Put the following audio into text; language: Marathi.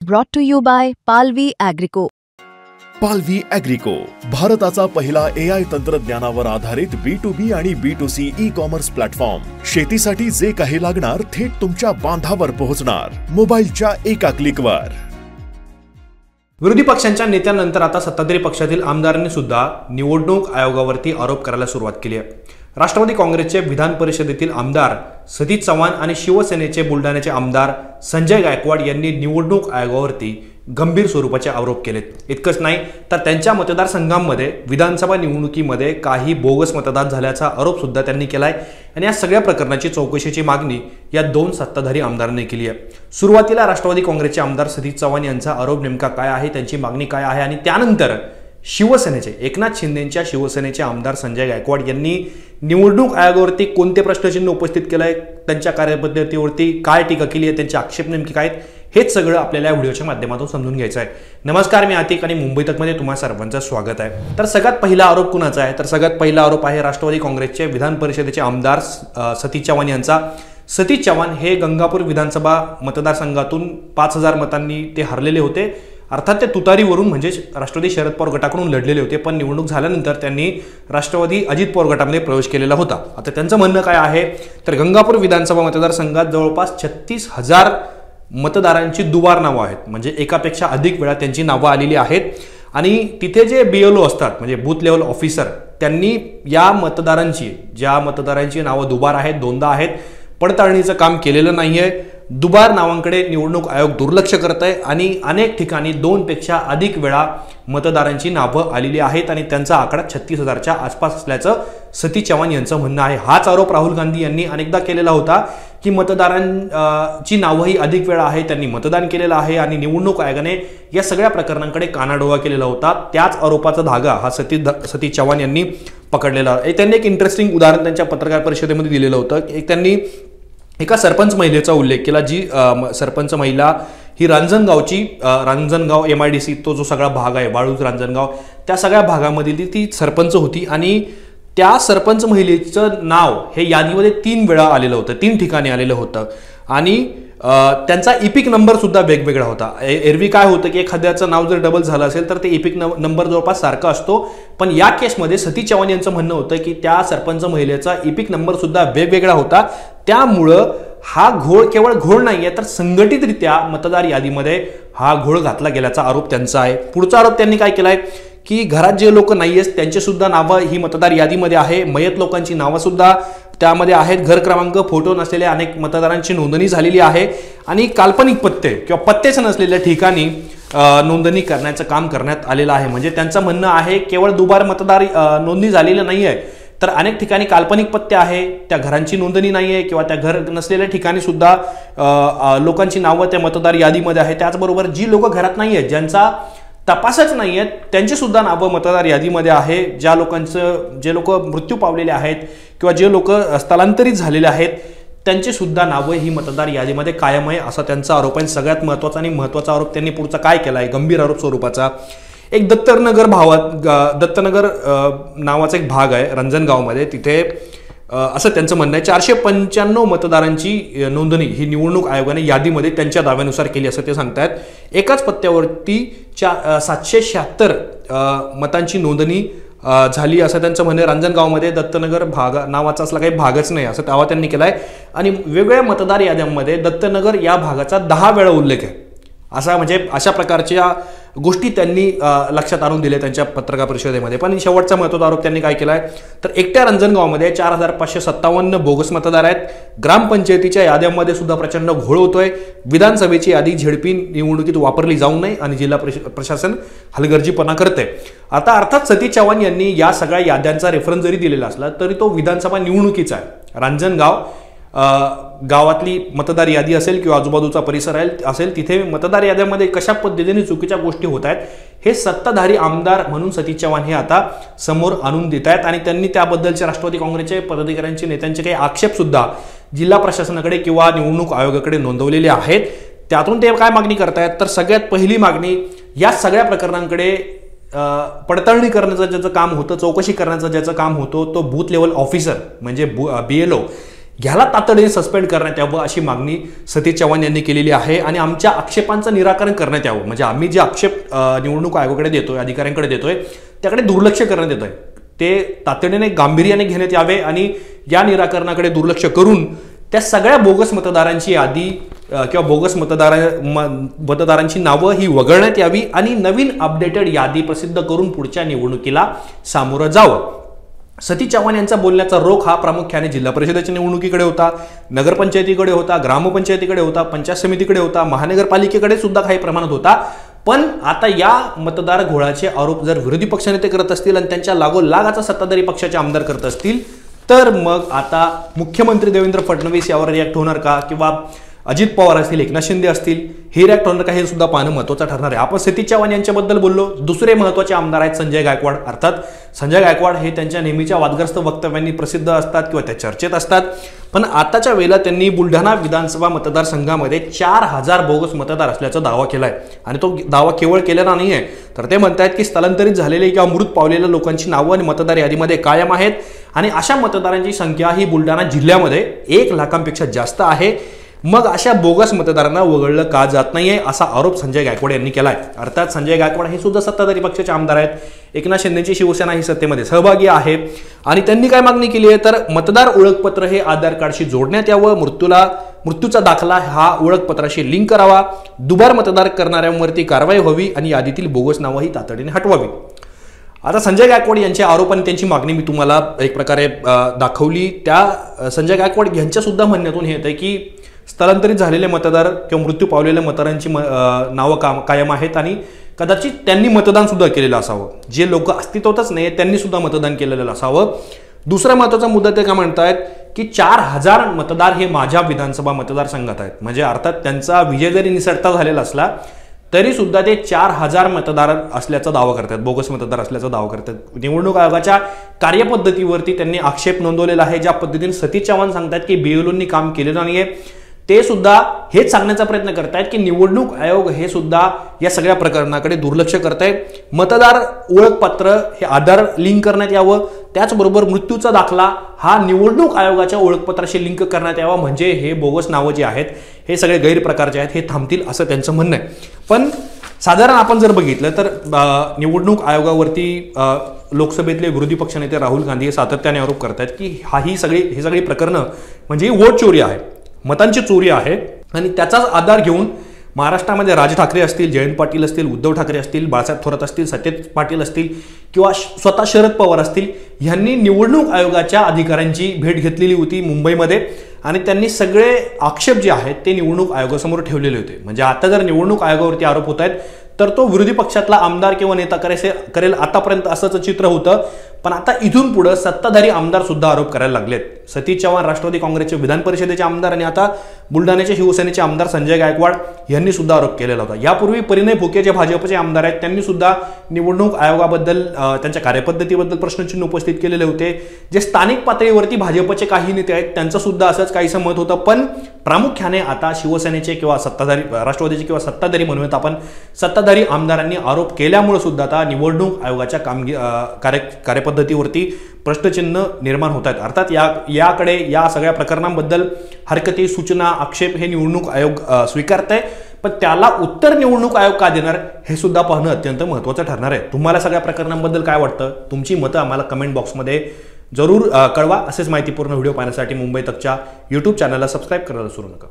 Brought to you by Palvi Agrico. पालवी ॲग्रिको, भारताचा पहिला AI तंत्रज्ञानावर आधारित B2B आणि B2C ई-कॉमर्स प्लॅटफॉर्म. शेतीसाठी जे काही लागणार थेट तुमच्या बांधावर पोहोचणार, मोबाईलच्या एका क्लिकवर. विरोधी पक्षांच्या नेत्यांनंतर आता सत्ताधारी पक्षातील आमदारांनी सुद्धा निवडणूक आयोगावरती आरोप करायला सुरुवात केली आहे. राष्ट्रवादी काँग्रेसचे विधान परिषदेतील आमदार सतीश चव्हाण आणि शिवसेनेचे बुलढाण्याचे आमदार संजय गायकवाड यांनी निवडणूक आयोगावरती गंभीर स्वरूपाचे आरोप केलेत. इतकंच नाही तर त्यांच्या मतदारसंघांमध्ये विधानसभा निवडणुकीमध्ये काही बोगस मतदान झाल्याचा आरोप सुद्धा त्यांनी केलाय आणि या सगळ्या प्रकरणाची चौकशीची मागणी या दोन सत्ताधारी आमदारांनी केली आहे. सुरुवातीला राष्ट्रवादी काँग्रेसचे आमदार सतीश चव्हाण यांचा आरोप नेमका काय आहे, त्यांची मागणी काय आहे आणि त्यानंतर शिवसेनेचे एकनाथ शिंदेंच्या शिवसेनेचे आमदार संजय गायकवाड यांनी निवडणूक आयोगावरती कोणते प्रश्नचिन्ह उपस्थित केलंय, त्यांच्या कार्यपद्धतीवरती काय टीका केली आहे, त्यांचे आक्षेप नेमके काय आहेत, हेच सगळं आपल्याला या व्हिडिओच्या माध्यमातून समजून घ्यायचं आहे. नमस्कार, मी आतिक आणि मुंबई तकमध्ये तुम्हा सर्वांचं स्वागत आहे. तर सगळ्यात पहिला आरोप कुणाचा आहे, तर सगळ्यात पहिला आरोप आहे राष्ट्रवादी काँग्रेसचे विधान परिषदेचे आमदार सतीश चव्हाण यांचा. सतीश चव्हाण हे गंगापूर विधानसभा मतदारसंघातून 5000 मतांनी ते हरलेले होते. अर्थात ते तुतारीवरून म्हणजे राष्ट्रवादी शरद पवार गटाकडून लढलेले होते, पण निवडणूक झाल्यानंतर त्यांनी राष्ट्रवादी अजित पवार गटामध्ये प्रवेश केलेला होता. आता त्यांचं म्हणणं काय आहे, तर गंगापूर विधानसभा मतदारसंघात जवळपास 36,000 मतदारांची दुबार नावं आहेत, म्हणजे एकापेक्षा अधिक वेळा त्यांची नावं आलेली आहेत. आणि तिथे जे BLO असतात म्हणजे बूथ लेवल ऑफिसर, त्यांनी या मतदारांची ज्या मतदारांची नावं दुबार आहेत, दोनदा आहेत, पडताळणीचं काम केलेलं नाहीये. दुबार नावांकडे निवडणूक आयोग दुर्लक्ष करत आहे आणि अनेक ठिकाणी 2पेक्षा अधिक वेळा मतदारांची नावं आलेली आहेत आणि त्यांचा आकडा 36,000च्या आसपास असल्याचं सतीश चव्हाण यांचं म्हणणं आहे. हाच आरोप राहुल गांधी यांनी अनेकदा केलेला होता की मतदारांची नावंही अधिक वेळा आहे, त्यांनी मतदान केलेलं आहे आणि निवडणूक आयोगाने या सगळ्या प्रकरणांकडे कानाडोळा केलेला होता. त्याच आरोपाचा धागा हा सतीश चव्हाण यांनी पकडलेला. त्यांनी एक इंटरेस्टिंग उदाहरण त्यांच्या पत्रकार परिषदेमध्ये दिलेलं होतं. एक त्यांनी एका सरपंच महिलेचा उल्लेख केला, जी सरपंच महिला ही रांजणगाव MIDC तो जो सगळा भाग आहे, वाळूज रांजणगाव, त्या सगळ्या भागामधील ती सरपंच होती आणि त्या सरपंच महिलेचं नाव हे यादीमध्ये 3 वेळा आलेलं होतं, 3 ठिकाणी आलेलं होतं आणि त्यांचा इपिक नंबर सुद्धा वेगवेगळा होता. एरवी काय होतं की एखाद्याचं नाव जर डबल झालं असेल तर ते इपिक नंबर जवळपास सारखा असतो, पण या केसमध्ये सतीश चव्हाण यांचं म्हणणं होतं की त्या सरपंच महिलेचा इपिक नंबर सुद्धा वेगवेगळा होता. त्यामुळं हा घोळ केवळ घोळ नाहीये, तर संघटितरित्या मतदार यादीमध्ये हा घोळ घातला गेल्याचा आरोप त्यांचा आहे. पुढचा आरोप त्यांनी काय केलाय की घरात जे लोक नाही आहेत त्यांचे सुद्धा नावं ही मतदार यादीमध्ये आहे, मयत लोकांची नावं सुद्धा त्यामध्ये आहेत, घर क्रमांक, फोटो नसलेल्या अनेक मतदारांची नोंदणी झालेली आहे आणि काल्पनिक पत्ते किंवा पत्तेच नसलेल्या ठिकाणी नोंदणी करण्याचं काम करण्यात आलेलं आहे. म्हणजे त्यांचं म्हणणं आहे केवळ दुबार मतदार नोंदणी झालेलं नाही आहे, तर अनेक ठिकाणी काल्पनिक पत्ते आहे, त्या घरांची नोंदणी नाही आहे किंवा त्या घर नसलेल्या ठिकाणी सुद्धा लोकांची नावं त्या मतदार यादीमध्ये आहे. त्याचबरोबर जी लोक घरात नाही आहेत, ज्यांचा तपासच नाही आहेत, त्यांची सुद्धा नावं मतदार यादीमध्ये आहे. जे लोक मृत्यू पावलेले आहेत किंवा जे लोक स्थलांतरित झालेले आहेत त्यांची सुद्धा नावं ही मतदार यादीमध्ये कायम आहे, असा त्यांचा आरोप आहे. सगळ्यात महत्त्वाचा आरोप त्यांनी पुढचा काय केला आहे, गंभीर आरोप स्वरूपाचा. एक दत्तनगर नावाचा एक भाग आहे रांजणगावमध्ये, तिथे असं त्यांचं म्हणणं आहे 495 मतदारांची नोंदणी ही निवडणूक आयोगाने यादीमध्ये त्यांच्या दाव्यानुसार केली असं ते सांगतायत. एकाच पत्त्यावरती 776 मतांची नोंदणी झाली असं त्यांचं म्हणणं. रांजणगावमध्ये दत्तनगर भाग नावाचा असला काही भागच नाही असं दावा त्यांनी केलाय आणि वेगवेगळ्या मतदार याद्यांमध्ये दत्तनगर या भागाचा 10 वेळा उल्लेख आहे. अशा प्रकारच्या गोष्टी त्यांनी लक्षात आणून दिल्या त्यांच्या पत्रकार परिषदेमध्ये. पण शेवटचा महत्त्वाचा आरोप त्यांनी काय केलाय, तर एकट्या रांजणगावमध्ये 4557 बोगस मतदार आहेत. ग्रामपंचायतीच्या याद्यांमध्ये सुद्धा प्रचंड घोळ होतोय. विधानसभेची यादी झेडपी निवडणुकीत वापरली जाऊ नये आणि जिल्हा प्रशासन हलगर्जीपणा करते. आता अर्थात सतीश चव्हाण यांनी या सगळ्या याद्यांचा रेफरन्स जरी दिलेला असला तरी तो विधानसभा निवडणुकीचा आहे. रांजणगाव गावातली मतदार यादी असेल किंवा आजूबाजूचा परिसर असेल, तिथे मतदार याद्यांमध्ये कशा पद्धतीने चुकीच्या गोष्टी होत आहेत हे सत्ताधारी आमदार म्हणून सतीश चव्हाण हे आता समोर आणून देत आहेत आणि त्यांनी त्याबद्दलचे राष्ट्रवादी काँग्रेसचे पदाधिकाऱ्यांचे नेत्यांचे काही आक्षेप सुद्धा जिल्हा प्रशासनाकडे किंवा निवडणूक आयोगाकडे नोंदवलेले आहेत. त्यातून ते काय मागणी करतायत, तर सगळ्यात पहिली मागणी या सगळ्या प्रकरणांकडे पडताळणी करण्याचं ज्याचं काम होतं, चौकशी करण्याचं ज्याचं काम होतं, तो बूथ लेवल ऑफिसर म्हणजे BLO ह्याला तातडीने सस्पेंड करण्यात यावं अशी मागणी सतीश चव्हाण यांनी केलेली आहे आणि आमच्या आक्षेपांचं निराकरण करण्यात यावं. म्हणजे आम्ही जे आक्षेप निवडणूक आयोगाकडे देतोय, अधिकाऱ्यांकडे देतोय, त्याकडे दुर्लक्ष करण्यात येतोय. ते तातडीने गांभीर्याने घेण्यात यावे आणि या निराकरणाकडे दुर्लक्ष करून त्या सगळ्या बोगस मतदारांची यादी किंवा बोगस मतदारांची नावं ही वगळण्यात यावी आणि नवीन अपडेटेड यादी प्रसिद्ध करून पुढच्या निवडणुकीला सामोरं जावं. सतीश चव्हाण यांचा बोलण्याचा रोख हा प्रामुख्याने जिल्हा परिषदेच्या निवडणुकीकडे होता, नगरपंचायतीकडे होता, ग्रामपंचायतीकडे होता, पंचायत समितीकडे होता, महानगरपालिकेकडे सुद्धा काही प्रमाणात होता. पण आता या मतदार घोळाचे आरोप जर विरोधी पक्षनेते करत असतील आणि त्यांच्या लागोलागाचा सत्ताधारी पक्षाचे आमदार करत असतील तर मग आता मुख्यमंत्री देवेंद्र फडणवीस यावर रिॲक्ट होणार का, किंवा अजित पवार असतील, एकनाथ शिंदे असतील, हे रिॲक्ट होणार का, हे सुद्धा पाहणं महत्त्वाचं ठरणार आहे. आपण सतीश चव्हाण यांच्याबद्दल बोललो. दुसरे महत्त्वाचे आमदार आहेत संजय गायकवाड. अर्थात संजय गायकवाड हे त्यांच्या नेहमीच्या वादग्रस्त वक्तव्यांनी प्रसिद्ध असतात किंवा त्या चर्चेत असतात. पण आताच्या वेळेला त्यांनी बुलढाणा विधानसभा मतदारसंघामध्ये 4,000 बोगस मतदार असल्याचा दावा केलाय आणि तो दावा केवळ केलेला नाहीये, तर ते म्हणतात की स्थलांतरित झालेले किंवा मृत पावलेल्या लोकांची नावं आणि मतदार यादीमध्ये कायम आहेत आणि अशा मतदारांची संख्या ही बुलढाणा जिल्ह्यामध्ये 1 लाखांपेक्षा जास्त आहे. मग अशा बोगस मतदारांना वगळलं का जात नाहीये असा आरोप संजय गायकवाड यांनी केलाय. अर्थात संजय गायकवाड हे सुद्धा सत्ताधारी पक्षाचे आमदार आहेत. एकनाथ शिंदेची शिवसेना ही सत्तेमध्ये सहभागी आहे आणि त्यांनी काय मागणी केली आहे तर मतदार ओळखपत्र हे आधार कार्डशी जोडण्यात यावं, मृत्यूचा दाखला हा ओळखपत्राशी लिंक करावा, दुबार मतदार करणाऱ्यांवरती कारवाई व्हावी आणि यादीतील बोगस नावं ही तातडीने हटवावी. आता संजय गायकवाड यांचे आरोप आणि त्यांची मागणी मी तुम्हाला एक प्रकारे दाखवली. त्या संजय गायकवाड यांच्या सुद्धा म्हणण्यातून हे येतं की स्थलांतरित झालेले मतदार किंवा मृत्यू पावलेल्या मतदारांची नावं कायम आहेत आणि कदाचित त्यांनी मतदान सुद्धा केलेलं असावं. जे लोक अस्तित्वातच नाही त्यांनी सुद्धा मतदान केलेलं असावं. दुसरा महत्त्वाचा मुद्दा ते काय म्हणतायत की 4,000 मतदार हे माझ्या विधानसभा मतदारसंघात आहेत. म्हणजे अर्थात त्यांचा विजय जरी निसटता झालेला असला तरी सुद्धा ते 4,000 मतदार असल्याचा दावा करतात, बोगस मतदार असल्याचा दावा करतात. निवडणूक आयोगाच्या कार्यपद्धतीवरती त्यांनी आक्षेप नोंदवलेला आहे. ज्या पद्धतीने सतीश चव्हाण सांगतात की BLOंनी काम केलेलं नाहीये, ते सुद्धा हेच सांगण्याचा प्रयत्न करतायत की निवडणूक आयोग हे सुद्धा या सगळ्या प्रकरणाकडे दुर्लक्ष करताय. मतदार ओळखपत्र हे आधार लिंक करण्यात यावं, त्याचबरोबर मृत्यूचा दाखला हा निवडणूक आयोगाच्या ओळखपत्राशी लिंक करण्यात यावा, म्हणजे हे बोगस नावं जे आहेत हे सगळे गैरप्रकारचे आहेत हे थांबतील असं त्यांचं म्हणणं आहे. पण साधारण आपण जर बघितलं तर निवडणूक आयोगावरती लोकसभेतले विरोधी पक्षनेते राहुल गांधी हे सातत्याने आरोप करतात की ही सगळी प्रकरणं म्हणजे वोट चोरी आहे, मतांची चोरी आहे आणि त्याचाच आधार घेऊन महाराष्ट्रामध्ये राज ठाकरे असतील, जयंत पाटील असतील, उद्धव ठाकरे असतील, बाळासाहेब थोरात असतील, सत्यजित पाटील असतील किंवा स्वतः शरद पवार असतील यांनी निवडणूक आयोगाच्या अधिकाऱ्यांची भेट घेतलेली होती मुंबईमध्ये आणि त्यांनी सगळे आक्षेप जे आहेत ते निवडणूक आयोगासमोर ठेवलेले होते. म्हणजे आता जर निवडणूक आयोगावरती आरोप होत आहेत तर तो विरोधी पक्षातला आमदार किंवा नेता करेल आतापर्यंत असंच चित्र होतं. पण आता इथून पुढे सत्ताधारी आमदार सुद्धा आरोप करायला लागलेत. सतीश चव्हाण राष्ट्रवादी काँग्रेसचे विधान परिषदेचे आमदार आणि आता बुलढाण्याचे शिवसेनेचे आमदार संजय गायकवाड यांनी सुद्धा आरोप केलेला होता. यापूर्वी परिणय फुके जे भाजपचे आमदार आहेत त्यांनी सुद्धा निवडणूक आयोगाबद्दल त्यांच्या कार्यपद्धतीबद्दल प्रश्नचिन्ह उपस्थित केलेले होते. जे स्थानिक पातळीवरती भाजपचे काही नेते आहेत त्यांचं सुद्धा असंच काहीसं मत होतं. पण प्रामुख्याने आता शिवसेनेचे किंवा सत्ताधारी राष्ट्रवादीचे किंवा सत्ताधारी म्हणूयात आपण सत्ताधारी आमदारांनी आरोप केल्यामुळे सुद्धा आता निवडणूक आयोगाच्या कार्यपद्धतीवरती प्रश्नचिन्ह निर्माण होत आहेत. अर्थात याकडे या सगळ्या प्रकरणांबद्दल हरकती, सूचना, आक्षेप हे निवडणूक आयोग स्वीकारत आहे. पण त्याला उत्तर निवडणूक आयोग का देणार हे सुद्धा पाहणं अत्यंत महत्त्वाचं ठरणार आहे. तुम्हाला सगळ्या प्रकरणांबद्दल काय वाटतं? तुमची मतं आम्हाला कमेंट बॉक्समध्ये जरूर कळवा. असेच माहितीपूर्ण व्हिडिओ पाहण्यासाठी मुंबई तकच्या YouTube चॅनलला सबस्क्राईब करायला विसरू नका.